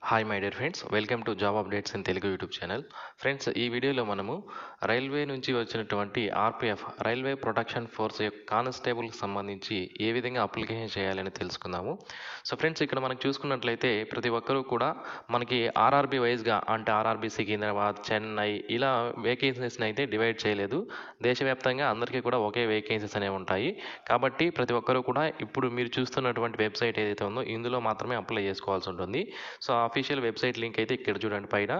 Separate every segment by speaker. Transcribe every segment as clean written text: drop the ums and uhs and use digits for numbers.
Speaker 1: Hi my dear friends, welcome to job updates in Telugu YouTube channel. Friends, ఈ వీడియోలో మనము railway నుంచి వచ్చినటువంటి ఆర్పిఎఫ్ రైల్వే ప్రొటెక్షన్ ఫోర్స్ యొక్క కానిస్టేబుల్కి సంబంధించి ఏ విధంగా అప్లికేషన్ చేయాలని తెలుసుకుందాము. సో ఫ్రెండ్స్, ఇక్కడ మనకు చూసుకున్నట్లయితే ప్రతి ఒక్కరూ కూడా మనకి ఆర్ఆర్బి వైజ్గా అంటే ఆర్ఆర్బి సికింద్రాబాద్, చెన్నై ఇలా వేకెన్సీస్ని అయితే డివైడ్ చేయలేదు. దేశవ్యాప్తంగా అందరికీ కూడా ఒకే వేకెన్సీస్ అనేవి ఉంటాయి. కాబట్టి ప్రతి ఒక్కరూ కూడా ఇప్పుడు మీరు చూస్తున్నటువంటి వెబ్సైట్ ఏదైతే ఉందో ఇందులో మాత్రమే అప్లై చేసుకోవాల్సి ఉంటుంది. సో అఫీషియల్ వెబ్సైట్ లింక్ అయితే ఇక్కడ చూడండి, పైన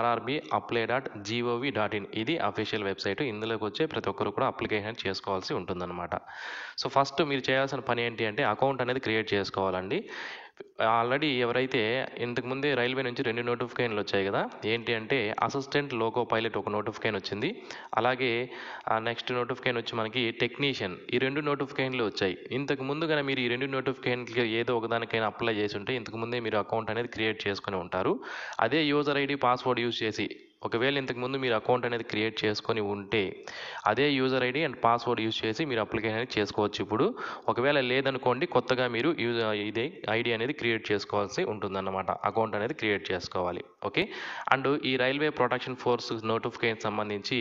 Speaker 1: rrbapply.gov.in ఇది అఫీషియల్ వెబ్సైట్. ఇందులోకి వచ్చే ప్రతి ఒక్కరు కూడా అప్లికేషన్ చేసుకోవాల్సి ఉంటుందన్నమాట. సో ఫస్ట్ మీరు చేయాల్సిన పని ఏంటి అంటే అకౌంట్ అనేది క్రియేట్ చేసుకోవాలండి. ఆల్రెడీ ఎవరైతే ఇంతకుముందే రైల్వే నుంచి 2 నోటిఫికేషన్లు వచ్చాయి కదా, ఏంటి అంటే అసిస్టెంట్ లోకో పైలట్ ఒక నోటిఫికేషన్ వచ్చింది, అలాగే నెక్స్ట్ నోటిఫికేషన్ వచ్చి మనకి టెక్నీషియన్, ఈ 2 నోటిఫికేషన్లు వచ్చాయి. ఇంతకు ముందు కానీ మీరు ఈ 2 నోటిఫికేషన్కి ఏదో ఒకదానికైనా అప్లై చేసి ఉంటే ఇంతకుముందే మీరు అకౌంట్ అనేది క్రియేట్ చేసుకుని ఉంటారు. అదే యూజర్ ఐడి పాస్వర్డ్ యూజ్ చేసి ఒకవేళ ఇంతకుముందు మీరు అకౌంట్ అనేది క్రియేట్ చేసుకొని ఉంటే అదే user ID and password use చేసి మీరు అప్లికేషన్ అనేది చేసుకోవచ్చు. ఇప్పుడు ఒకవేళ లేదనుకోండి, కొత్తగా మీరు ఇదే ఐడి అనేది క్రియేట్ చేసుకోవాల్సి ఉంటుందన్నమాట. అకౌంట్ అనేది క్రియేట్ చేసుకోవాలి. ఓకే. అండ్ ఈ రైల్వే ప్రొటెక్షన్ ఫోర్స్ నోటిఫికేషన్ సంబంధించి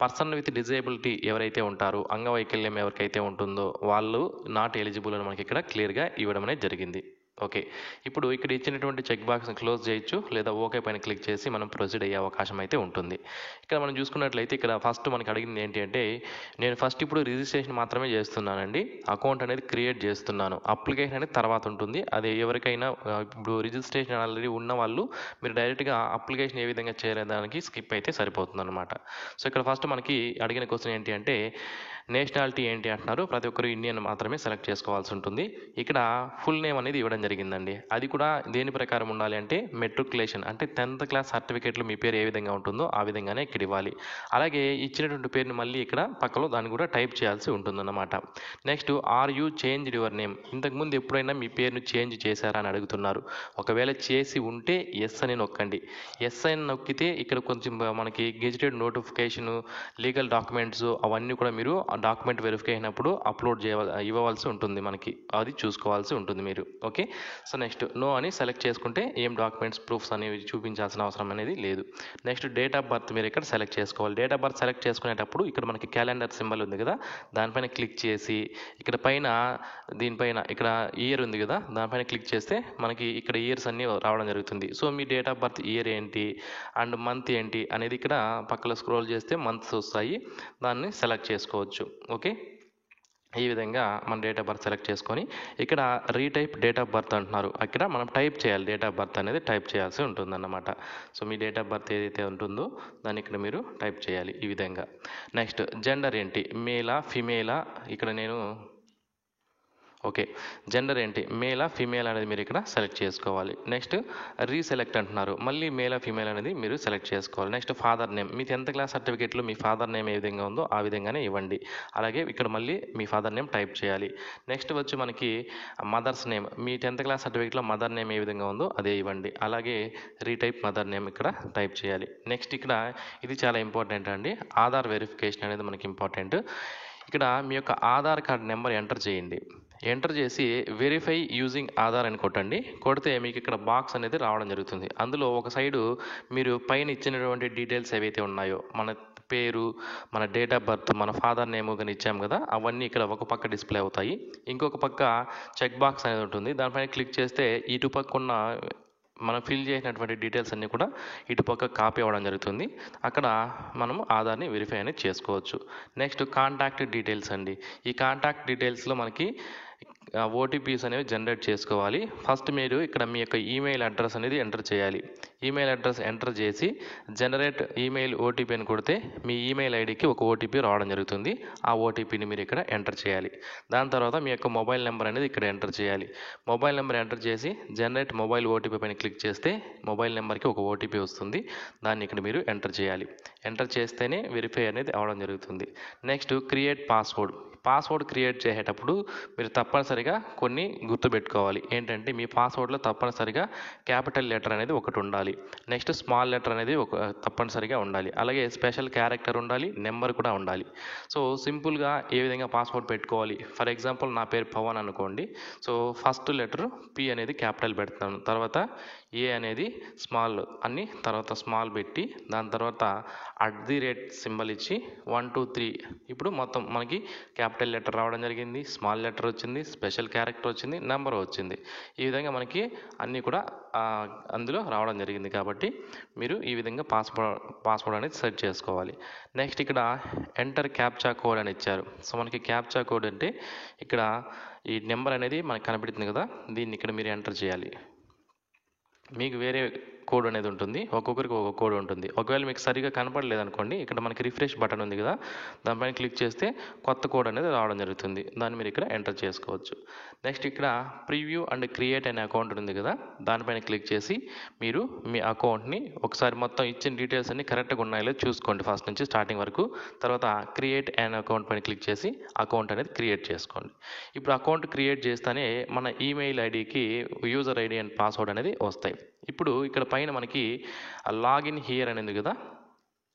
Speaker 1: పర్సన్ విత్ డిజేబిలిటీ ఎవరైతే ఉంటారో, అంగవైకల్యం ఎవరికైతే ఉంటుందో వాళ్ళు నాట్ ఎలిజిబుల్ అని మనకి ఇక్కడ క్లియర్గా ఇవ్వడం అనేది జరిగింది. ఓకే. ఇప్పుడు ఇక్కడ ఇచ్చినటువంటి చెక్ బాక్స్ని క్లోజ్ చేయొచ్చు, లేదా ఓకే పైన క్లిక్ చేసి మనం ప్రొసీడ్ అయ్యే అవకాశం అయితే ఉంటుంది. ఇక్కడ మనం చూసుకున్నట్లయితే ఇక్కడ ఫస్ట్ మనకి అడిగింది ఏంటి అంటే నేను ఫస్ట్ ఇప్పుడు రిజిస్ట్రేషన్ మాత్రమే చేస్తున్నానండి, అకౌంట్ అనేది క్రియేట్ చేస్తున్నాను. అప్లికేషన్ అనేది తర్వాత ఉంటుంది. అది ఎవరికైనా ఇప్పుడు రిజిస్ట్రేషన్ ఆల్రెడీ ఉన్న వాళ్ళు మీరు డైరెక్ట్గా అప్లికేషన్ ఏ విధంగా చేయలేదానికి స్కిప్ అయితే సరిపోతుంది అనమాట. సో ఇక్కడ ఫస్ట్ మనకి అడిగిన క్వశ్చన్ ఏంటి అంటే నేషనాలిటీ ఏంటి అంటున్నారు. ప్రతి ఒక్కరు ఇండియన్ మాత్రమే సెలెక్ట్ చేసుకోవాల్సి ఉంటుంది. ఇక్కడ ఫుల్ నేమ్ అనేది ఇవ్వడం జరిగిందండి. అది కూడా దేని ప్రకారం ఉండాలి అంటే మెట్రికులేషన్ అంటే 10th క్లాస్ సర్టిఫికేట్లో మీ పేరు ఏ విధంగా ఉంటుందో ఆ విధంగానే ఇక్కడ ఇవ్వాలి. అలాగే ఇచ్చినటువంటి పేరుని మళ్ళీ ఇక్కడ పక్కలో దాన్ని కూడా టైప్ చేయాల్సి ఉంటుందన్నమాట. Next, are you changed your name, ఇంతకుముందు ఎప్పుడైనా మీ పేరును చేంజ్ చేశారా అని అడుగుతున్నారు. ఒకవేళ చేసి ఉంటే ఎస్ అని నొక్కండి. ఎస్ అని నొక్కితే ఇక్కడ కొంచెం మనకి గెజిటెడ్ నోటిఫికేషన్, లీగల్ డాక్యుమెంట్స్ అవన్నీ కూడా మీరు ఆ డాక్యుమెంట్ వెరిఫికేషన్ అప్పుడు అప్లోడ్ ఇవ్వవలసి ఉంటుంది. మనకి అది చూసుకోవాల్సి ఉంటుంది మీరు. ఓకే. సో నెక్స్ట్ నో అని సెలెక్ట్ చేసుకుంటే ఏం డాక్యుమెంట్స్ ప్రూఫ్స్ అనేవి చూపించాల్సిన అవసరం అనేది లేదు. నెక్స్ట్ డేట్ ఆఫ్ బర్త్ మీరు ఇక్కడ సెలెక్ట్ చేసుకోవాలి. డేట్ ఆఫ్ బర్త్ సెలెక్ట్ చేసుకునేటప్పుడు ఇక్కడ మనకి క్యాలెండర్ సింబల్ ఉంది కదా, దానిపైన క్లిక్ చేసి ఇక్కడ పైన దీనిపైన ఇక్కడ ఇయర్ ఉంది కదా, దానిపైన క్లిక్ చేస్తే మనకి ఇక్కడ ఇయర్స్ అన్నీ రావడం జరుగుతుంది. So me date of birth year ఏంటి అండ్ మంత్ ఏంటి అనేది ఇక్కడ పక్కన స్క్రోల్ చేస్తే మంత్స్ వస్తాయి, దాన్ని సెలెక్ట్ చేసుకోవచ్చు. ఓకే. ఈ విధంగా మన డేట్ ఆఫ్ బర్త్ సెలెక్ట్ చేసుకొని ఇక్కడ రీటైప్ డేట్ ఆఫ్ బర్త్ అంటున్నారు, అక్కడ మనం టైప్ చేయాలి. డేట్ ఆఫ్ బర్త్ అనేది టైప్ చేయాల్సి ఉంటుందన్నమాట. So me date of birth ఏదైతే ఉంటుందో దాన్ని ఇక్కడ మీరు టైప్ చేయాలి ఈ విధంగా. నెక్స్ట్ జెండర్ ఏంటి, మేలా ఫిమేలా, ఇక్కడ నేను ఓకే జెండర్ ఏంటి మేలా ఫీమేల్ అనేది మీరు ఇక్కడ సెలెక్ట్ చేసుకోవాలి. నెక్స్ట్ రీసెలెక్ట్ అంటున్నారు, మళ్ళీ మేలా ఫీమేల్ అనేది మీరు సెలెక్ట్ చేసుకోవాలి. నెక్స్ట్ ఫాదర్ నేమ్, మీ 10th క్లాస్ సర్టిఫికేట్లో మీ ఫాదర్ నేమ్ ఏ విధంగా ఉందో ఆ విధంగానే ఇవ్వండి. అలాగే ఇక్కడ మళ్ళీ మీ ఫాదర్ నేమ్ టైప్ చేయాలి. నెక్స్ట్ వచ్చి మనకి మదర్స్ నేమ్, మీ 10th క్లాస్ సర్టిఫికేట్లో మదర్ నేమ్ ఏ విధంగా ఉందో అదే ఇవ్వండి. అలాగే రీటైప్ మదర్ నేమ్ ఇక్కడ టైప్ చేయాలి. నెక్స్ట్ ఇక్కడ ఇది చాలా ఇంపార్టెంట్ అండి, ఆధార్ వెరిఫికేషన్ అనేది మనకి ఇంపార్టెంట్. ఇక్కడ మీ యొక్క ఆధార్ కార్డ్ నెంబర్ ఎంటర్ చేయండి. ఎంటర్ చేసి వెరిఫై యూజింగ్ ఆధార్ అని కొట్టండి. కొడితే మీకు ఇక్కడ బాక్స్ అనేది రావడం జరుగుతుంది. అందులో ఒక సైడు మీరు పైన ఇచ్చినటువంటి డీటెయిల్స్ ఏవైతే ఉన్నాయో మన పేరు, మన డేట్ ఆఫ్ బర్త్, మన ఫాదర్ నేమ్ కానీ ఇచ్చాము కదా, అవన్నీ ఇక్కడ ఒక పక్క డిస్ప్లే అవుతాయి. ఇంకొక పక్క చెక్ బాక్స్ అనేది ఉంటుంది, దానిపైన క్లిక్ చేస్తే ఇటు పక్క ఉన్న మనం ఫిల్ చేసినటువంటి డీటెయిల్స్ అన్నీ కూడా ఇటుపక్క కాపీ అవ్వడం జరుగుతుంది. అక్కడ మనము ఆధార్ని వెరిఫై అనేది చేసుకోవచ్చు. నెక్స్ట్ కాంటాక్ట్ డీటెయిల్స్ అండి. ఈ కాంటాక్ట్ డీటెయిల్స్లో మనకి ఓటీపీస్ అనేవి జనరేట్ చేసుకోవాలి. ఫస్ట్ మీరు ఇక్కడ మీ యొక్క ఈమెయిల్ అడ్రస్ అనేది ఎంటర్ చేయాలి. ఈమెయిల్ అడ్రస్ ఎంటర్ చేసి జనరేట్ ఈమెయిల్ ఓటీపీ అని కొడితే మీ ఈమెయిల్ ఐడికి ఒక ఓటీపీ రావడం జరుగుతుంది. ఆ ఓటీపీని మీరు ఇక్కడ ఎంటర్ చేయాలి. దాని తర్వాత మీ యొక్క మొబైల్ నెంబర్ అనేది ఇక్కడ ఎంటర్ చేయాలి. మొబైల్ నెంబర్ ఎంటర్ చేసి జనరేట్ మొబైల్ ఓటీపీ పైన క్లిక్ చేస్తే మొబైల్ నెంబర్కి ఒక ఓటీపీ వస్తుంది, దాన్ని ఇక్కడ మీరు ఎంటర్ చేయాలి. ఎంటర్ చేస్తేనే వెరిఫై అనేది అవడం జరుగుతుంది. Next create password. Password create చేసేటప్పుడు మీరు తప్పనిసరిగా కొన్ని గుర్తుపెట్టుకోవాలి. ఏంటంటే మీ పాస్వర్డ్లో తప్పనిసరిగా క్యాపిటల్ లెటర్ అనేది ఒకటి ఉండాలి. ఉండాలి. నెక్స్ట్ స్మాల్ లెటర్ అనేది ఒక తప్పనిసరిగా ఉండాలి. అలాగే స్పెషల్ క్యారెక్టర్ ఉండాలి, నెంబర్ కూడా ఉండాలి. సో సింపుల్గా ఏ విధంగా పాస్వర్డ్ పెట్టుకోవాలి, ఫర్ ఎగ్జాంపుల్ నా పేరు పవన్ అనుకోండి. సో ఫస్ట్ లెటర్ పి అనేది క్యాపిటల్ పెడతాను, తర్వాత ఏ అనేది స్మాల్ అన్ని, తర్వాత స్మాల్ పెట్టి దాని తర్వాత @ సింబల్ ఇచ్చి 1 2 3 ఇప్పుడు మొత్తం మనకి క్యాపిటల్ లెటర్ రావడం జరిగింది, స్మాల్ లెటర్ వచ్చింది, స్పెషల్ క్యారెక్టర్ వచ్చింది, నెంబర్ వచ్చింది. ఈ విధంగా మనకి అన్నీ కూడా అందులో రావడం జరిగింది. కాబట్టి మీరు ఈ విధంగా పాస్వర్డ్ అనేది సెట్ చేసుకోవాలి. నెక్స్ట్ ఇక్కడ ఎంటర్ క్యాప్చా కోడ్ అని ఇచ్చారు. సో మనకి క్యాప్చా కోడ్ అంటే ఇక్కడ ఈ నెంబర్ అనేది మనకు కనబడుతుంది కదా, దీన్ని ఇక్కడ మీరు ఎంటర్ చేయాలి. మీకు వేరే కోడ్ అనేది ఉంటుంది, ఒక్కొక్కరికి ఒక్కొక్క కోడ్ ఉంటుంది. ఒకవేళ మీకు సరిగా కనపడలేదు అనుకోండి, ఇక్కడ మనకి రిఫ్రెష్ బటన్ ఉంది కదా, దానిపైన క్లిక్ చేస్తే కొత్త కోడ్ అనేది రావడం జరుగుతుంది. దాన్ని మీరు ఇక్కడ ఎంటర్ చేసుకోవచ్చు. నెక్స్ట్ ఇక్కడ ప్రివ్యూ అండ్ క్రియేట్ అనే అకౌంట్ ఉంది కదా, దానిపైన క్లిక్ చేసి మీరు మీ అకౌంట్ని ఒకసారి మొత్తం ఇచ్చిన డీటెయిల్స్ అన్ని కరెక్ట్గా ఉన్నాయో చూసుకోండి ఫస్ట్ నుంచి స్టార్టింగ్ వరకు. తర్వాత క్రియేట్ అనే అకౌంట్ పైన క్లిక్ చేసి అకౌంట్ అనేది క్రియేట్ చేసుకోండి. ఇప్పుడు అకౌంట్ క్రియేట్ చేస్తేనే మన ఈమెయిల్ ఐడికి యూజర్ ఐడి అండ్ పాస్వర్డ్ అనేది వస్తాయి. ఇప్పుడు ఇక్కడ పైన మనకి లాగిన్ హియర్ అనేది కదా,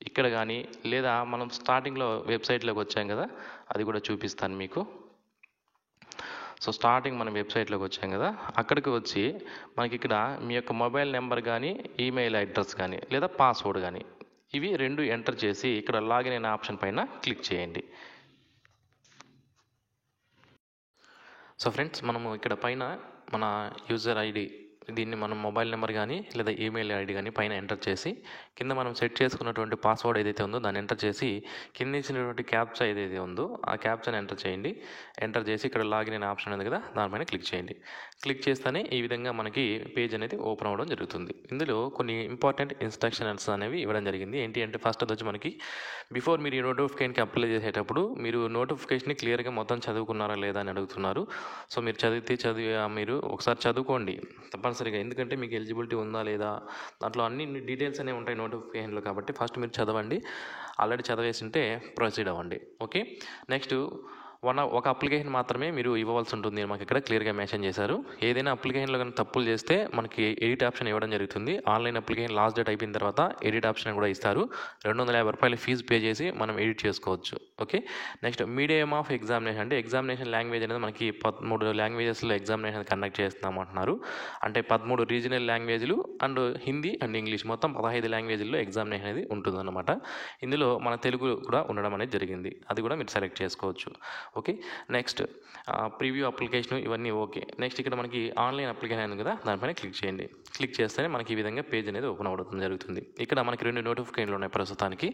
Speaker 1: ఇక్కడ కానీ లేదా మనం స్టార్టింగ్లో వెబ్సైట్లోకి వచ్చాం కదా, అది కూడా చూపిస్తాను మీకు. సో స్టార్టింగ్ మనం వెబ్సైట్లోకి వచ్చాం కదా, అక్కడికి వచ్చి మనకి ఇక్కడ మీ యొక్క మొబైల్ నెంబర్ కానీ, ఈమెయిల్ అడ్రస్ కానీ లేదా పాస్వర్డ్ కానీ ఇవి రెండు ఎంటర్ చేసి ఇక్కడ లాగిన్ అనే ఆప్షన్ పైన క్లిక్ చేయండి. సో ఫ్రెండ్స్, మనము ఇక్కడ పైన మన యూజర్ ఐడి, దీన్ని మనం మొబైల్ నెంబర్ కానీ లేదా ఈమెయిల్ ఐడి కానీ పైన ఎంటర్ చేసి కింద మనం సెట్ చేసుకున్నటువంటి పాస్వర్డ్ ఏదైతే ఉందో దాన్ని ఎంటర్ చేసి కింద ఇచ్చినటువంటి క్యాప్చా ఏదైతే ఉందో ఆ క్యాప్చాని ఎంటర్ చేయండి. ఎంటర్ చేసి ఇక్కడ లాగిన్ అనే ఆప్షన్ ఉంది కదా, దానిపైన క్లిక్ చేయండి. క్లిక్ చేస్తేనే ఈ విధంగా మనకి పేజ్ అనేది ఓపెన్ అవ్వడం జరుగుతుంది. ఇందులో కొన్ని ఇంపార్టెంట్ ఇన్స్ట్రక్షన్స్ అనేవి ఇవ్వడం జరిగింది. ఏంటి అంటే ఫస్ట్ వచ్చి మనకి బిఫోర్ మీరు ఈ నోటిఫికేషన్కి అప్లై చేసేటప్పుడు మీరు నోటిఫికేషన్ని క్లియర్గా మొత్తం చదువుకున్నారా లేదా అని అడుగుతున్నారు. సో మీరు మీరు ఒకసారి చదువుకోండి తప్పనిసరిగా, ఎందుకంటే మీకు ఎలిజిబిలిటీ ఉందా లేదా దాంట్లో అన్ని డీటెయిల్స్ అనేవి ఉంటాయి నోటిఫికేషన్లో. కాబట్టి ఫస్ట్ మీరు చదవండి. ఆల్రెడీ చదివేసి ఉంటే ప్రొసీడ్ అవ్వండి. ఓకే. నెక్స్ట్ ఒక అప్లికేషన్ మాత్రమే మీరు ఇవ్వవలసి ఉంటుంది. మాకు ఇక్కడ క్లియర్గా మెన్షన్ చేశారు. ఏదైనా అప్లికేషన్లో కానీ తప్పులు చేస్తే మనకి ఎడిట్ ఆప్షన్ ఇవ్వడం జరుగుతుంది. ఆన్లైన్ అప్లికేషన్ లాస్ట్ డేట్ అయిపోయిన తర్వాత ఎడిట్ ఆప్షన్ కూడా ఇస్తారు. ₹250 ఫీజు పే చేసి మనం ఎడిట్ చేసుకోవచ్చు. Okay. Next medium of examination అంటే ఎగ్జామినేషన్ లాంగ్వేజ్ అనేది మనకి 13 లాంగ్వేజెస్లో ఎగ్జామినేషన్ కండక్ట్ చేస్తున్నామంటున్నారు. అంటే 13 రీజనల్ లాంగ్వేజ్లు అండ్ హిందీ అండ్ ఇంగ్లీష్ మొత్తం 15 లాంగ్వేజ్ల్లో ఎగ్జామినేషన్ అనేది ఉంటుందన్నమాట. ఇందులో మన తెలుగు కూడా ఉండడం అనేది జరిగింది. అది కూడా మీరు సెలెక్ట్ చేసుకోవచ్చు. ఓకే. నెక్స్ట్ ప్రివ్యూ అప్లికేషన్ ఇవన్నీ ఓకే. నెక్స్ట్ ఇక్కడ మనకి ఆన్లైన్ అప్లికేషన్ ఉంది కదా, దానిపైన క్లిక్ చేయండి. క్లిక్ చేస్తేనే మనకి ఈ విధంగా పేజ్ అనేది ఓపెన్ అవ్వడం జరుగుతుంది. ఇక్కడ మనకి 2 నోటిఫికేషన్లు ఉన్నాయి ప్రస్తుతానికి.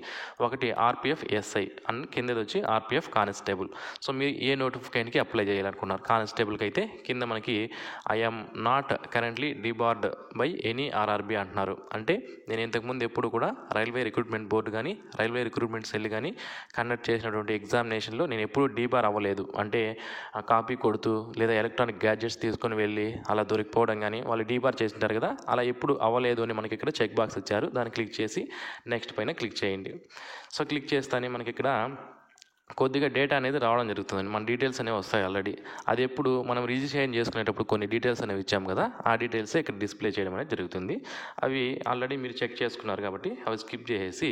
Speaker 1: ఒకటి RPF SI అండ్ కిందది వచ్చి RPF కానిస్టేబుల్. సో మీరు ఏ నోటిఫికేషన్కి అప్లై చేయాలనుకున్నారు? కానిస్టేబుల్కి అయితే కింద మనకి I'm not currently debarred by any RRB అంటున్నారు. అంటే నేను ఇంతకుముందు ఎప్పుడు కూడా రైల్వే రిక్రూట్మెంట్ బోర్డు కానీ రైల్వే రిక్రూట్మెంట్ సెల్ కానీ కండక్ట్ చేసినటువంటి ఎగ్జామినేషన్లో నేను ఎప్పుడు డిబార్ అవ్వలేదు. అంటే కాపీ కొడుతూ లేదా ఎలక్ట్రానిక్ గ్యాడ్జెట్స్ తీసుకొని వెళ్ళి అలా దొరికిపోవడం కానీ వాళ్ళు డీబార్ చేసింటారు కదా, అలా ఎప్పుడు అవ్వలేదు అని మనకి ఇక్కడ చెక్ బాక్స్ ఇచ్చారు. దాన్ని క్లిక్ చేసి నెక్స్ట్ పైన క్లిక్ చేయండి. సో క్లిక్ చేస్తానే మనకి ఇక్కడ కొద్దిగా డేటా అనేది రావడం జరుగుతుంది. మన డీటెయిల్స్ అనేవి వస్తాయి ఆల్రెడీ. అది ఎప్పుడు మనం రిజిస్ట్రేషన్ చేసుకునేటప్పుడు కొన్ని డీటెయిల్స్ అనేవి ఇచ్చాం కదా, ఆ డీటెయిల్సే ఇక్కడ డిస్ప్లే చేయడం అనేది జరుగుతుంది. అవి ఆల్రెడీ మీరు చెక్ చేసుకున్నారు కాబట్టి అవి స్కిప్ చేసేసి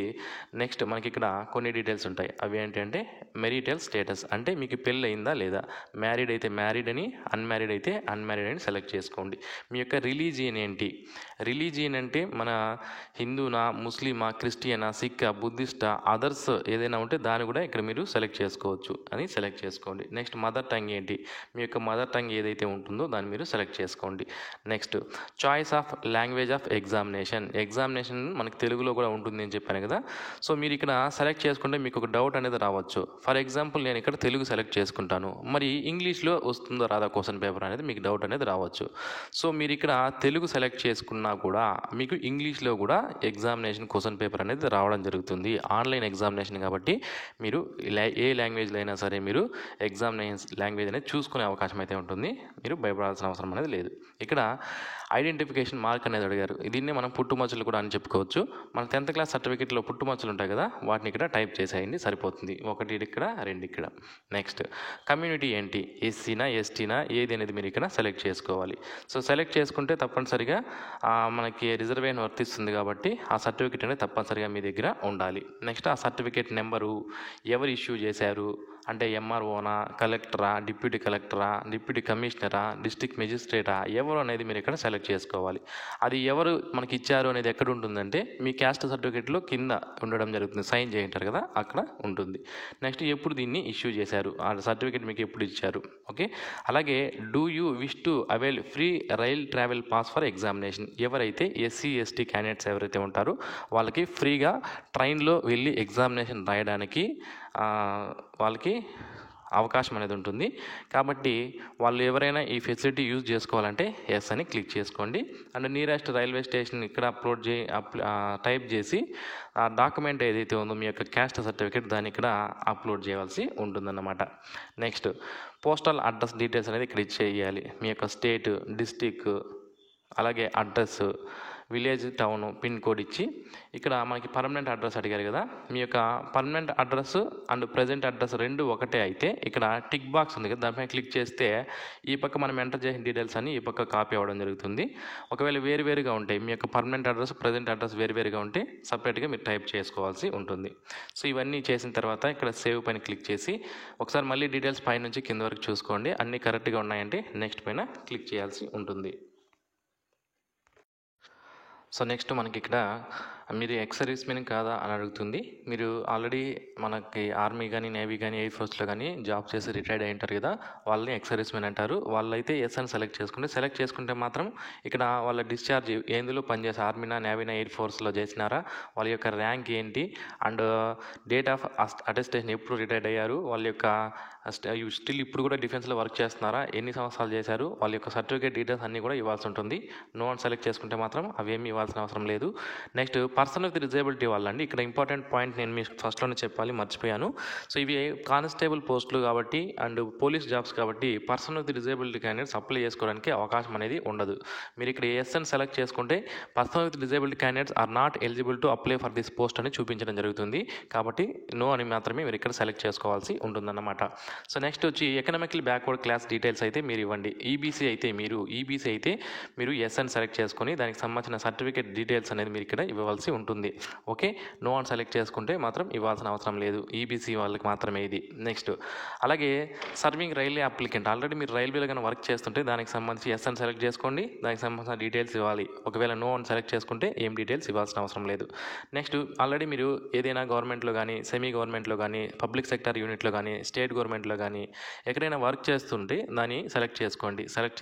Speaker 1: నెక్స్ట్ మనకి ఇక్కడ కొన్ని డీటెయిల్స్ ఉంటాయి. అవి ఏంటంటే మెరిటల్ స్టేటస్, అంటే మీకు పెళ్ళి అయిందా లేదా, మ్యారీడ్ అయితే మ్యారీడ్ అని, అన్మ్యారీడ్ అయితే అన్మ్యారీడ్ అని సెలెక్ట్ చేసుకోండి. మీ యొక్క రిలీజియన్ ఏంటి? రిలీజియన్ అంటే మన హిందూనా, ముస్లిమా, క్రిస్టియనా, సిక్కా, బుద్ధిస్టా, అదర్స్ ఏదైనా ఉంటే దాన్ని కూడా ఇక్కడ మీరు సెలెక్ట్ చేసుకోవచ్చు అని సెలెక్ట్ చేసుకోండి. నెక్స్ట్ మదర్ టంగ్ ఏంటి? మీ యొక్క మదర్ టంగ్ ఏదైతే ఉంటుందో దాన్ని మీరు సెలెక్ట్ చేసుకోండి. Next choice of language of examination మనకి తెలుగులో కూడా ఉంటుంది అని చెప్పాను కదా. సో మీరు ఇక్కడ సెలెక్ట్ చేసుకుంటే మీకు ఒక డౌట్ అనేది రావచ్చు. ఫర్ ఎగ్జాంపుల్ నేను ఇక్కడ తెలుగు సెలెక్ట్ చేసుకుంటాను, మరి ఇంగ్లీష్లో వస్తుందో రాదా క్వశ్చన్ పేపర్ అనేది మీకు డౌట్ అనేది రావచ్చు. సో మీరు ఇక్కడ తెలుగు సెలెక్ట్ చేసుకున్నా కూడా మీకు ఇంగ్లీష్లో కూడా ఎగ్జామినేషన్ క్వశ్చన్ పేపర్ అనేది రావడం జరుగుతుంది. ఆన్లైన్ ఎగ్జామినేషన్ కాబట్టి మీరు ఏ లాంగ్వేజ్లో అయినా సరే మీరు ఎగ్జామినేషన్ లాంగ్వేజ్ అనేది చూసుకునే అవకాశం అయితే ఉంటుంది. మీరు భయపడాల్సిన అవసరం అనేది లేదు. ఇక్కడ ఐడెంటిఫికేషన్ మార్క్ అనేది అడిగారు. దీన్ని మనం పుట్టుమచ్చలు కూడా అని చెప్పుకోవచ్చు. మన 10th క్లాస్ సర్టిఫికేట్లో పుట్టుమచ్చలు ఉంటాయి కదా, వాటిని ఇక్కడ టైప్ చేసేయండి సరిపోతుంది. 1 ఇక్కడ 2 ఇక్కడ. నెక్స్ట్ కమ్యూనిటీ ఏంటి, ఎస్సీనా ఎస్టీనా ఏది అనేది మీరు ఇక్కడ సెలెక్ట్ చేసుకోవాలి. సో సెలెక్ట్ చేసుకుంటే తప్పనిసరిగా మనకి రిజర్వేషన్ వర్తిస్తుంది కాబట్టి ఆ సర్టిఫికేట్ అనేది తప్పనిసరిగా మీ దగ్గర ఉండాలి. నెక్స్ట్ ఆ సర్టిఫికేట్ నెంబరు, ఎవరు ఇష్యూ చేశారు అంటే ఎంఆర్ఓనా, కలెక్టరా, డిప్యూటీ కలెక్టరా, డిప్యూటీ కమిషనరా, డిస్ట్రిక్ట్ మెజిస్ట్రేటా, ఎవరు అనేది మీరు ఇక్కడ సెలెక్ట్ చేసుకోవాలి. అది ఎవరు మనకి ఇచ్చారు అనేది ఎక్కడ ఉంటుందంటే మీ క్యాస్ట్ సర్టిఫికేట్లో కింద ఉండడం జరుగుతుంది. సైన్ చేయింటారు కదా, అక్కడ ఉంటుంది. నెక్స్ట్ ఎప్పుడు దీన్ని ఇష్యూ చేశారు, ఆ సర్టిఫికేట్ మీకు ఎప్పుడు ఇచ్చారు. ఓకే, అలాగే do you wish to avail free rail travel pass for examination. ఎవరైతే ఎస్సీ ఎస్టీ క్యాండిడేట్స్ ఎవరైతే ఉంటారో వాళ్ళకి ఫ్రీగా ట్రైన్లో వెళ్ళి ఎగ్జామినేషన్ రాయడానికి వాళ్ళకి అవకాశం అనేది ఉంటుంది. కాబట్టి వాళ్ళు ఎవరైనా ఈ ఫెసిలిటీ యూజ్ చేసుకోవాలంటే ఎస్ అని క్లిక్ చేసుకోండి. అండ్ నియరెస్ట్ రైల్వే స్టేషన్ ఇక్కడ టైప్ చేసి ఆ డాక్యుమెంట్ ఏదైతే ఉందో మీ యొక్క క్యాస్ట్ సర్టిఫికేట్ దాన్ని ఇక్కడ అప్లోడ్ చేయాల్సి ఉంటుందన్నమాట. నెక్స్ట్ పోస్టల్ అడ్రస్ డీటెయిల్స్ అనేది ఇక్కడ ఇచ్చేయాలి. మీ యొక్క స్టేట్, డిస్టిక్, అలాగే address, village, town, pin code ఇచ్చి ఇక్కడ మనకి పర్మనెంట్ అడ్రస్ అడిగారు కదా, మీ యొక్క permanent address and present address రెండు ఒకటే అయితే ఇక్కడ టిక్ బాక్స్ ఉంది కదా, దానిపైన క్లిక్ చేస్తే ఈ పక్క మనం ఎంటర్ చేసిన డీటెయిల్స్ అన్ని ఈ పక్క కాపీ అవ్వడం జరుగుతుంది. ఒకవేళ వేరువేరుగా ఉంటాయి, మీ యొక్క పర్మనెంట్ అడ్రస్ ప్రజెంట్ అడ్రస్ వేరువేరుగా ఉంటే సపరేట్గా మీరు టైప్ చేసుకోవాల్సి ఉంటుంది. సో ఇవన్నీ చేసిన తర్వాత ఇక్కడ సేవ్ పైన క్లిక్ చేసి ఒకసారి మళ్ళీ డీటెయిల్స్ పైన నుంచి కింద వరకు చూసుకోండి. అన్నీ కరెక్ట్గా ఉన్నాయంటే నెక్స్ట్ పైన క్లిక్ చేయాల్సి ఉంటుంది. సో నెక్స్ట్ మనకి ఇక్కడ మీరు ఎక్స్ సర్వీస్ మెన్ కాదా అని అడుగుతుంది. మీరు ఆల్రెడీ మనకి ఆర్మీ కానీ, నేవీ కానీ, ఎయిర్ ఫోర్స్లో కానీ జాబ్ చేసి రిటైర్డ్ అయి ఉంటారు కదా, వాళ్ళని ఎక్స్ సర్వీస్ మెన్ అంటారు. వాళ్ళైతే ఎస్ అని సెలెక్ట్ చేసుకుంటే మాత్రం ఇక్కడ వాళ్ళ డిశ్చార్జ్ ఎందులో పనిచేసి ఆర్మీనా, నేవీనా, ఎయిర్ ఫోర్స్లో చేసినారా, వాళ్ళ యొక్క ర్యాంక్ ఏంటి, అండ్ డేట్ ఆఫ్ అటెస్టేషన్ ఎప్పుడు రిటైర్డ్ అయ్యారు, వాళ్ళ యొక్క స్టిల్ ఇప్పుడు కూడా డిఫెన్స్లో వర్క్ చేస్తున్నారా, ఎన్ని సంవత్సరాలు చేశారు, వాళ్ళ యొక్క సర్టిఫికేట్ డీటెయిల్స్ అన్నీ కూడా ఇవ్వాల్సి ఉంటుంది. నో అని సెలెక్ట్ చేసుకుంటే మాత్రం అవేమీ ఇవ్వాల్సిన అవసరం లేదు. నెక్స్ట్ పర్సన్ విత్ డిజేబిలిటీ వాళ్ళండి. ఇక్కడ ఇంపార్టెంట్ పాయింట్ నేను మీకు ఫస్ట్లోనే చెప్పాలి, మర్చిపోయాను. సో ఇవి కానిస్టేబుల్ పోస్టులు కాబట్టి అండ్ పోలీస్ జాబ్స్ కాబట్టి person with disability candidates apply చేసుకోవడానికి అవకాశం అనేది ఉండదు. మీరు ఇక్కడ ఎస్ఎన్ సెలెక్ట్ చేసుకుంటే person with disability candidates are not eligible to apply for this post అని చూపించడం జరుగుతుంది. కాబట్టి నో అని మాత్రమే మీరు ఇక్కడ సెలెక్ట్ చేసుకోవాల్సి ఉంటుందన్నమాట. సో నెక్స్ట్ వచ్చి ఎకనామికలీ బ్యాక్వర్డ్ క్లాస్ డీటెయిల్స్ అయితే మీరు ఇవ్వండి. ఈబీసీ అయితే మీరు ఎస్ఎన్ సెలెక్ట్ చేసుకొని దానికి సంబంధించిన సర్టిఫికేట్ డీటెయిల్స్ అనేది మీరు ఇక్కడ ఇవ్వవలసి ఉంటుంది. ఓకే, నో అని సెలెక్ట్ చేసుకుంటే మాత్రం ఇవ్వాల్సిన అవసరం లేదు. ఈబీసీ వాళ్ళకి మాత్రమే ఇది. నెక్స్ట్ అలాగే సర్వింగ్ రైల్వే అప్లికెంట్, ఆల్రెడీ మీరు రైల్వేలో కానీ వర్క్ చేస్తుంటే దానికి సంబంధించి ఎస్ఎన్ సెలెక్ట్ చేసుకోండి, దానికి సంబంధించిన డీటెయిల్స్ ఇవ్వాలి. ఒకవేళ నో అని సెలెక్ట్ చేసుకుంటే ఏం డీటెయిల్స్ ఇవ్వాల్సిన అవసరం లేదు. నెక్స్ట్ ఆల్రెడీ మీరు ఏదైనా గవర్నమెంట్లో కానీ, సెమీ గవర్నమెంట్లో కానీ, పబ్లిక్ సెక్టర్ యూనిట్లో కానీ, స్టేట్ గవర్నమెంట్లో కానీ ఎక్కడైనా వర్క్ చేస్తుంటే దాన్ని సెలెక్ట్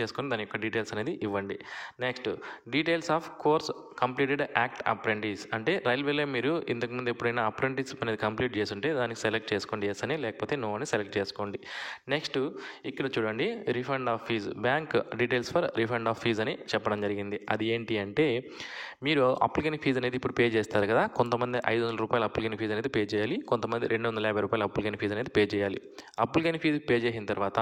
Speaker 1: చేసుకొని దాని యొక్క డీటెయిల్స్ అనేది ఇవ్వండి. Next details of course completed act apprentice, అంటే రైల్వేలో మీరు ఇంతకుముందు ఎప్పుడైనా అప్రెంటిస్ అనేది కంప్లీట్ చేస్తుంటే దానికి సెలెక్ట్ చేసుకోండి ఎస్ అని, లేకపోతే నో అని సెలెక్ట్ చేసుకోండి. నెక్స్ట్ ఇక్కడ చూడండి refund of fee, bank details for refund of fee అని చెప్పడం జరిగింది. అది ఏంటి అంటే మీరు అప్లికేషన్ ఫీజు అనేది ఇప్పుడు పే చేస్తారు కదా, కొంతమంది 500 రూపాయల అప్లికేషన్ ఫీజు అనేది పే చేయాలి, కొంతమంది 250 రూపాయల అప్లికేషన్ ఫీజు అనేది పే చేయాలి. అప్లికేషన్ ఫీజు పే చేసిన తర్వాత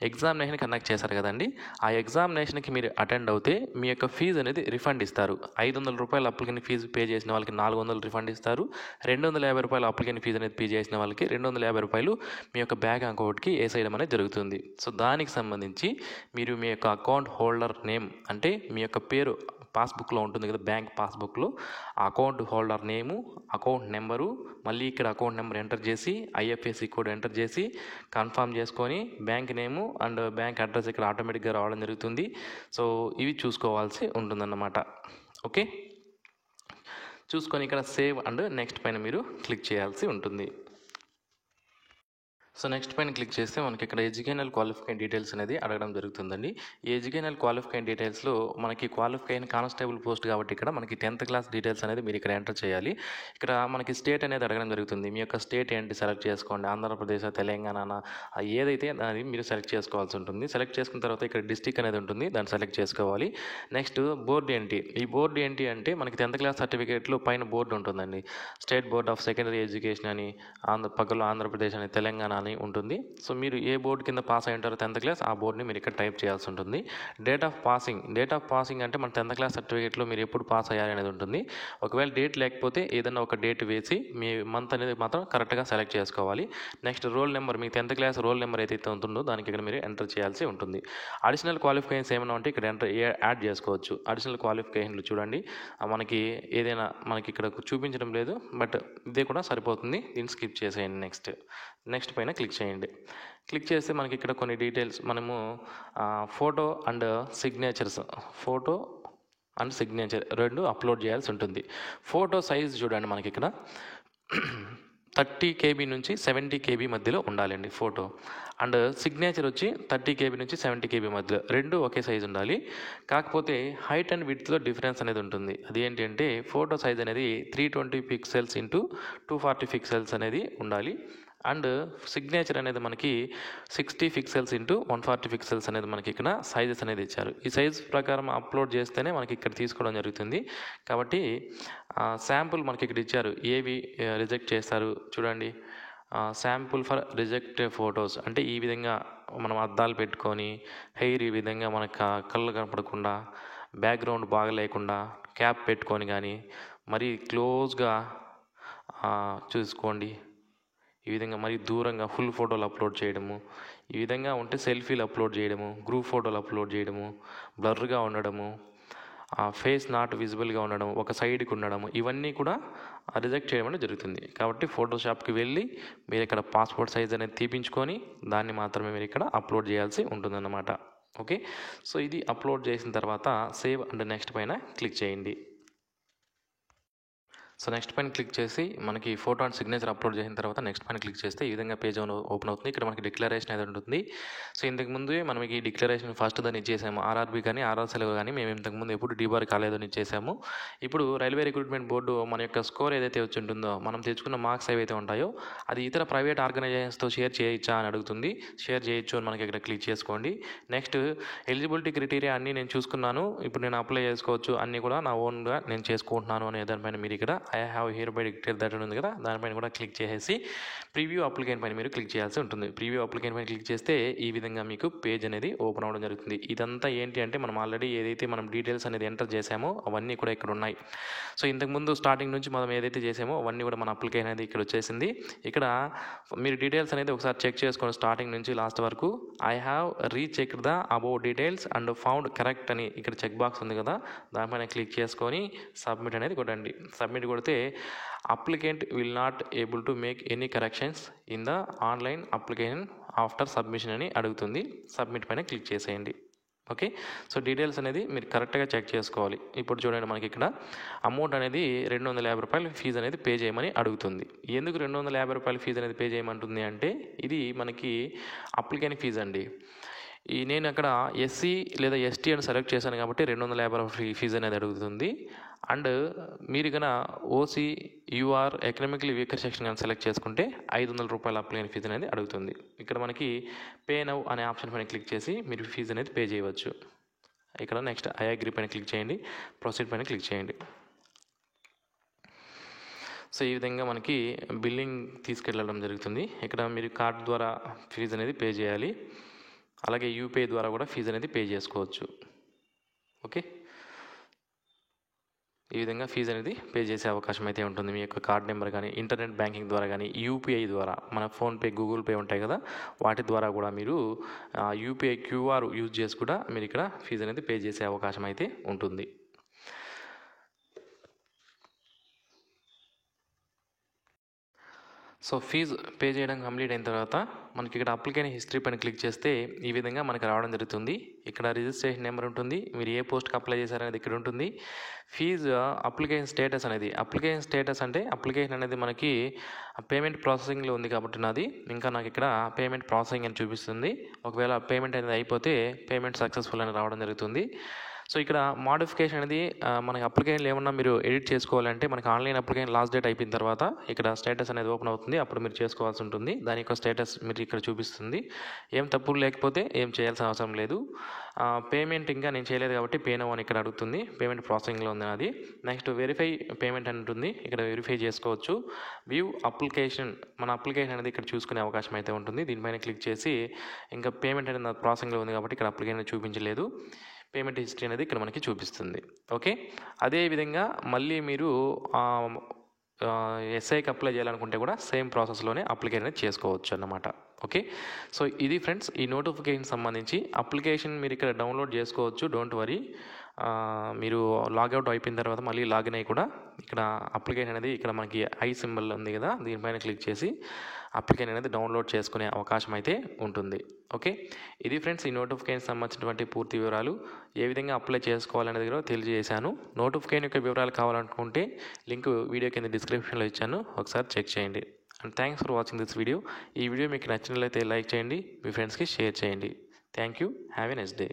Speaker 1: ఎగ్జామినేషన్ కండక్ట్ చేశారు కదండి, ఆ ఎగ్జామినేషన్కి మీరు అటెండ్ అవుతే మీ యొక్క ఫీజు అనేది రిఫండ్ ఇస్తారు. 500 రూపాయల అప్లికేషన్ ఫీజు పే చేసిన వాళ్ళకి 400 రిఫండ్ ఇస్తారు. 250 రూపాయల అప్లికేషన్ ఫీజు అనేది పే చేసిన వాళ్ళకి 250 రూపాయలు మీ యొక్క బ్యాంక్ అకౌంట్కి వేసేయడం అనేది జరుగుతుంది. సో దానికి సంబంధించి మీరు మీ యొక్క అకౌంట్ హోల్డర్ నేమ్, అంటే మీ యొక్క పేరు పాస్బుక్లో ఉంటుంది కదా, బ్యాంక్ పాస్బుక్లో అకౌంట్ హోల్డర్ నేము, అకౌంట్ నెంబరు, మళ్ళీ ఇక్కడ అకౌంట్ నెంబర్ ఎంటర్ చేసి ఐఎఫ్ఎస్సి కోడ్ ఎంటర్ చేసి కన్ఫర్మ్ చేసుకొని bank name and bank address ఇక్కడ ఆటోమేటిక్గా రావడం జరుగుతుంది. సో ఇవి చూసుకోవాల్సి ఉంటుందన్నమాట. ఓకే, చూసుకొని ఇక్కడ సేవ్ అండ్ నెక్స్ట్ పైన మీరు క్లిక్ చేయాల్సి ఉంటుంది. సో నెక్స్ట్ పైన క్లిక్ చేస్తే మనకి ఇక్కడ ఎడ్యుకేషనల్ క్వాలిఫికేషన్ డీటెయిల్స్ అనేది అడగడం జరుగుతుందండి. ఈ ఎడ్యుకేషనల్ క్వాలిఫికేషన్ డీటెయిల్స్లో మనకి క్వాలిఫికేషన్ కానిస్టేబుల్ పోస్ట్ కాబట్టి ఇక్కడ మనకి 10th క్లాస్ డీటెయిల్స్ అనేది మీరు ఇక్కడ ఎంటర్ చేయాలి. ఇక్కడ మనకి స్టేట్ అనేది అడగడం జరుగుతుంది. మీ యొక్క స్టేట్ ఏంటి సెలెక్ట్ చేసుకోండి. ఆంధ్రప్రదేశ్, తెలంగాణ ఏదైతే అది మీరు సెలెక్ట్ చేసుకోవాల్సి ఉంటుంది. సెలెక్ట్ చేసుకున్న తర్వాత ఇక్కడ డిస్ట్రిక్ట్ అనేది ఉంటుంది, దాన్ని సెలెక్ట్ చేసుకోవాలి. నెక్స్ట్ బోర్డు ఏంటి, ఈ బోర్డు ఏంటి అంటే మనకి 10th క్లాస్ సర్టిఫికేట్లో పైన బోర్డు ఉంటుందండి. State board of secondary education అని, పక్కలో ఆంధ్రప్రదేశ్ అని, తెలంగాణ అని ఉంటుంది. సో మీరు ఏ బోర్డు కింద పాస్ అయి ఉంటారో 10th క్లాస్, ఆ బోర్డుని మీరు ఇక్కడ టైప్ చేయాల్సి ఉంటుంది. డేట్ ఆఫ్ పాసింగ్ అంటే మన 10th క్లాస్ సర్టిఫికేట్లో మీరు ఎప్పుడు పాస్ అయ్యారు అనేది ఉంటుంది. ఒకవేళ డేట్ లేకపోతే ఏదైనా ఒక డేట్ వేసి మీ మంత్ అనేది మాత్రం కరెక్ట్గా సెలెక్ట్ చేసుకోవాలి. నెక్స్ట్ రోల్ నెంబర్, మీ 10th క్లాస్ రోల్ నెంబర్ ఏదైతే ఉంటుందో దానికి ఇక్కడ మీరు ఎంటర్ చేయాల్సి ఉంటుంది. అడిషనల్ క్వాలిఫికేషన్స్ ఏమైనా ఉంటే ఇక్కడ యాడ్ చేసుకోవచ్చు. అడిషనల్ క్వాలిఫికేషన్లు చూడండి, మనకి ఏదైనా మనకి ఇక్కడ చూపించడం లేదు, బట్ ఇదే కూడా సరిపోతుంది. దీన్ని స్కిప్ చేసేయండి. నెక్స్ట్ పైన క్లిక్ చేయండి. క్లిక్ చేస్తే మనకి ఇక్కడ కొన్ని డీటెయిల్స్, మనము ఫోటో అండ్ సిగ్నేచర్ రెండు అప్లోడ్ చేయాల్సి ఉంటుంది. ఫోటో సైజ్ చూడండి, మనకి ఇక్కడ 30 KB నుంచి 70 KB మధ్యలో ఉండాలండి ఫోటో. అండ్ సిగ్నేచర్ వచ్చి 30 KB నుంచి 70 KB మధ్యలో, రెండు ఒకే సైజు ఉండాలి. కాకపోతే హైట్ అండ్ విడ్త్లో డిఫరెన్స్ అనేది ఉంటుంది. అది ఏంటి అంటే ఫోటో సైజ్ అనేది 320 పిక్సెల్స్ ఇంటూ 240 పిక్సెల్స్ అనేది ఉండాలి. అండ్ సిగ్నేచర్ అనేది మనకి 60 పిక్సెల్స్ ఇంటూ 140 పిక్సెల్స్ అనేది మనకి ఇక్కడ సైజెస్ అనేది ఇచ్చారు. ఈ సైజ్ ప్రకారం అప్లోడ్ చేస్తేనే మనకి ఇక్కడ తీసుకోవడం జరుగుతుంది. కాబట్టి శాంపుల్ మనకి ఇక్కడ ఇచ్చారు, ఏవి రిజెక్ట్ చేస్తారు చూడండి. శాంపుల్ ఫర్ రిజెక్టెడ్ ఫొటోస్ అంటే ఈ విధంగా మనం అద్దాలు పెట్టుకొని, హెయిర్ ఈ విధంగా మనకు కళ్ళు కనపడకుండా, బ్యాక్గ్రౌండ్ బాగా లేకుండా, క్యాప్ పెట్టుకొని కానీ, మరీ క్లోజ్గా చూసుకోండి. ఈ విధంగా మరీ దూరంగా ఫుల్ ఫోటోలు అప్లోడ్ చేయడము, ఈ విధంగా ఉంటే సెల్ఫీలు అప్లోడ్ చేయడము, గ్రూప్ ఫోటోలు అప్లోడ్ చేయడము, బ్లర్గా ఉండడము, ఫేస్ నాట్ విజిబుల్గా ఉండడం, ఒక సైడ్కి ఉండడము, ఇవన్నీ కూడా రిజెక్ట్ చేయడం అనేది జరుగుతుంది. కాబట్టి ఫోటోషాప్కి వెళ్ళి మీరు ఇక్కడ పాస్పోర్ట్ సైజ్ అనేది తీపించుకొని దాన్ని మాత్రమే మీరు ఇక్కడ అప్లోడ్ చేయాల్సి ఉంటుందన్నమాట. ఓకే, సో ఇది అప్లోడ్ చేసిన తర్వాత సేవ్ అండ్ నెక్స్ట్ పైన క్లిక్ చేయండి. సో నెక్స్ట్ పైన క్లిక్ చేసి మనకి ఫోటో అండ్ సిగ్నేచర్ అప్లోడ్ చేసిన తర్వాత నెక్స్ట్ పైన క్లిక్ చేస్తే ఈ విధంగా పేజ్ ఓపెన్ అవుతుంది. ఇక్కడ మనకి డిక్లరేషన్ అనేది ఉంటుంది. సో ఇంతకుముందు మనకి ఈ డిక్లరేషన్ ఫస్ట్ దాన్ని ఇచ్చేసాము. ఆర్ఆర్బీ కానీ ఆర్ఆర్సీలో కానీ మేము ఇంతకుముందు ఎప్పుడు డీబార్ కాలేదని ఇచ్చేసాము. ఇప్పుడు రైల్వే రిక్రూట్మెంట్ బోర్డు మన యొక్క స్కోర్ ఏదైతే వచ్చి ఉంటుందో, మనం తెచ్చుకున్న మార్క్స్ ఏవైతే ఉంటాయో అది ఇతర ప్రైవేట్ ఆర్గనైజేషన్స్తో షేర్ చేయొచ్చా అని అడుగుతుంది. షేర్ చేయొచ్చు అని మనకి ఇక్కడ క్లిక్ చేసుకోండి. నెక్స్ట్ ఎలిజిబిలిటీ క్రైటీరియా అన్నీ నేను చూసుకున్నాను, ఇప్పుడు నేను అప్లై చేసుకోవచ్చు, అన్నీ కూడా నా ఓన్గా నేను చేసుకుంటున్నాను అనే దానిపైన మీరు ఇక్కడ I have here by declare that ఉంది కదా, దానిపైన కూడా క్లిక్ చేసేసి ప్రివ్యూ అప్లికేషన్ పైన మీరు క్లిక్ చేయాల్సి ఉంటుంది. ప్రివ్యూ అప్లికేషన్ పైన క్లిక్ చేస్తే ఈ విధంగా మీకు పేజ్ అనేది ఓపెన్ అవ్వడం జరుగుతుంది. ఇదంతా ఏంటి అంటే మనం ఆల్రెడీ ఏదైతే మనం డీటెయిల్స్ అనేది ఎంటర్ చేసామో అవన్నీ కూడా ఇక్కడ ఉన్నాయి. సో ఇంతకుముందు స్టార్టింగ్ నుంచి మనం ఏదైతే చేసామో అవన్నీ కూడా మన అప్లికేషన్ అనేది ఇక్కడ వచ్చేసింది. ఇక్కడ మీరు డీటెయిల్స్ అనేది ఒకసారి చెక్ చేసుకోండి, స్టార్టింగ్ నుంచి లాస్ట్ వరకు. I have రీచెక్డ్ the above details and found correct అని ఇక్కడ చెక్ బాక్స్ ఉంది కదా, దానిపైన క్లిక్ చేసుకొని సబ్మిట్ అనేది కొట్టండి. సబ్మిట్ కొడితే applicant will not able to make any corrections in the online application after submission అని అడుగుతుంది. సబ్మిట్ పైన క్లిక్ చేసేయండి. ఓకే, సో డీటెయిల్స్ అనేది మీరు కరెక్ట్గా చెక్ చేసుకోవాలి. ఇప్పుడు చూడండి, మనకి ఇక్కడ అమౌంట్ అనేది 250 రూపాయలు ఫీజు అనేది పే చేయమని అడుగుతుంది. ఎందుకు 250 రూపాయలు ఫీజు అనేది పే చేయమంటుంది అంటే ఇది మనకి అప్లికెంట్ ఫీజు అండి. నేను అక్కడ ఎస్సీ లేదా ఎస్టీ అని సెలెక్ట్ చేశాను కాబట్టి 250 ఫీజు అనేది అడుగుతుంది. అండ్ మీరు కన్నా OC, UR, economically weaker section కానీ సెలెక్ట్ చేసుకుంటే 500 రూపాయల అప్లికేషన్ ఫీజు అనేది అడుగుతుంది. ఇక్కడ మనకి పే నౌ అనే ఆప్షన్ పైన క్లిక్ చేసి మీరు ఫీజు అనేది పే చేయవచ్చు. ఇక్కడ నెక్స్ట్ ఐ అగ్రీ పైన క్లిక్ చేయండి, ప్రొసీడ్ పైన క్లిక్ చేయండి. సో ఈ విధంగా మనకి బిల్లింగ్ తీసుకెళ్ళడం జరుగుతుంది. ఇక్కడ మీరు కార్డు ద్వారా ఫీజు అనేది పే చేయాలి, అలాగే యూపీఐ ద్వారా కూడా ఫీజు అనేది పే చేసుకోవచ్చు. ఓకే, ఈ విధంగా ఫీజు అనేది పే చేసే అవకాశం అయితే ఉంటుంది. మీ యొక్క కార్డ్ నెంబర్ కానీ, ఇంటర్నెట్ బ్యాంకింగ్ ద్వారా కానీ, యూపీఐ ద్వారా, మన ఫోన్పే, గూగుల్ పే ఉంటాయి కదా, వాటి ద్వారా కూడా మీరు యూపీఐ క్యూఆర్ యూజ్ చేసి కూడా మీరు ఇక్కడ ఫీజు అనేది పే చేసే అవకాశం అయితే ఉంటుంది. సో ఫీజు పే చేయడం కంప్లీట్ అయిన తర్వాత మనకి ఇక్కడ అప్లికేషన్ హిస్టరీ పైన క్లిక్ చేస్తే ఈ విధంగా మనకి రావడం జరుగుతుంది. ఇక్కడ రిజిస్ట్రేషన్ నెంబర్ ఉంటుంది, మీరు ఏ పోస్ట్కి అప్లై చేశారనేది ఇక్కడ ఉంటుంది. ఫీజు అప్లికేషన్ స్టేటస్ అంటే అప్లికేషన్ అనేది మనకి పేమెంట్ ప్రాసెసింగ్లో ఉంది కాబట్టి నాది ఇంకా నాకు ఇక్కడ పేమెంట్ ప్రాసెసింగ్ అని చూపిస్తుంది. ఒకవేళ పేమెంట్ అనేది అయిపోతే పేమెంట్ సక్సెస్ఫుల్ అని రావడం జరుగుతుంది. సో ఇక్కడ మోడిఫికేషన్ అనేది మనకి అప్లికేషన్లు ఏమన్నా మీరు ఎడిట్ చేసుకోవాలంటే మనకి ఆన్లైన్ అప్లికేషన్ లాస్ట్ డేట్ అయిపోయిన తర్వాత ఇక్కడ స్టేటస్ అనేది ఓపెన్ అవుతుంది, అప్పుడు మీరు చేసుకోవాల్సి ఉంటుంది. దాని యొక్క స్టేటస్ మీరు ఇక్కడ చూపిస్తుంది. ఏం తప్పులు లేకపోతే ఏం చేయాల్సిన అవసరం లేదు. పేమెంట్ ఇంకా నేను చేయలేదు కాబట్టి పే నౌ అని ఇక్కడ అడుగుతుంది, పేమెంట్ ప్రాసెసింగ్లో ఉంది అది. నెక్స్ట్ వెరిఫై పేమెంట్ అని ఉంటుంది, ఇక్కడ వెరిఫై చేసుకోవచ్చు. వ్యూ అప్లికేషన్, మన అప్లికేషన్ అనేది ఇక్కడ చూసుకునే అవకాశం అయితే ఉంటుంది. దీనిపైన క్లిక్ చేసి ఇంకా పేమెంట్ అనేది ప్రాసెసింగ్లో ఉంది కాబట్టి ఇక్కడ అప్లికేషన్ చూపించలేదు, పేమెంట్ హిస్టరీ అనేది ఇక్కడ మనకి చూపిస్తుంది. ఓకే, అదేవిధంగా మళ్ళీ మీరు ఎస్ఐకి అప్లై చేయాలనుకుంటే కూడా సేమ్ ప్రాసెస్లోనే అప్లికేషన్ అనేది చేసుకోవచ్చు అన్నమాట. ఓకే, సో ఇది ఫ్రెండ్స్ ఈ నోటిఫికేషన్ సంబంధించి. అప్లికేషన్ మీరు ఇక్కడ డౌన్లోడ్ చేసుకోవచ్చు, డోంట్ వరీ. మీరు లాగౌట్ అయిపోయిన తర్వాత మళ్ళీ లాగిన్ అయ్యి కూడా ఇక్కడ అప్లికేషన్ అనేది ఇక్కడ మనకి ఐ సింబల్ ఉంది కదా, దీనిపైన క్లిక్ చేసి అప్లికేషన్ అనేది డౌన్లోడ్ చేసుకునే అవకాశం అయితే ఉంటుంది. ఓకే, ఇది ఫ్రెండ్స్ ఈ నోటిఫికేషన్ సంబంధించినటువంటి పూర్తి వివరాలు. ఏ విధంగా అప్లై చేసుకోవాలనేది కూడా తెలియజేశాను. నోటిఫికేషన్ యొక్క వివరాలు కావాలనుకుంటే లింక్ వీడియో కింద డిస్క్రిప్షన్లో ఇచ్చాను, ఒకసారి చెక్ చేయండి. And thanks for watching this video. ఈ వీడియో మీకు నచ్చినట్లయితే లైక్ చేయండి, మీ ఫ్రెండ్స్కి షేర్ చేయండి. Thank you, have a nice day.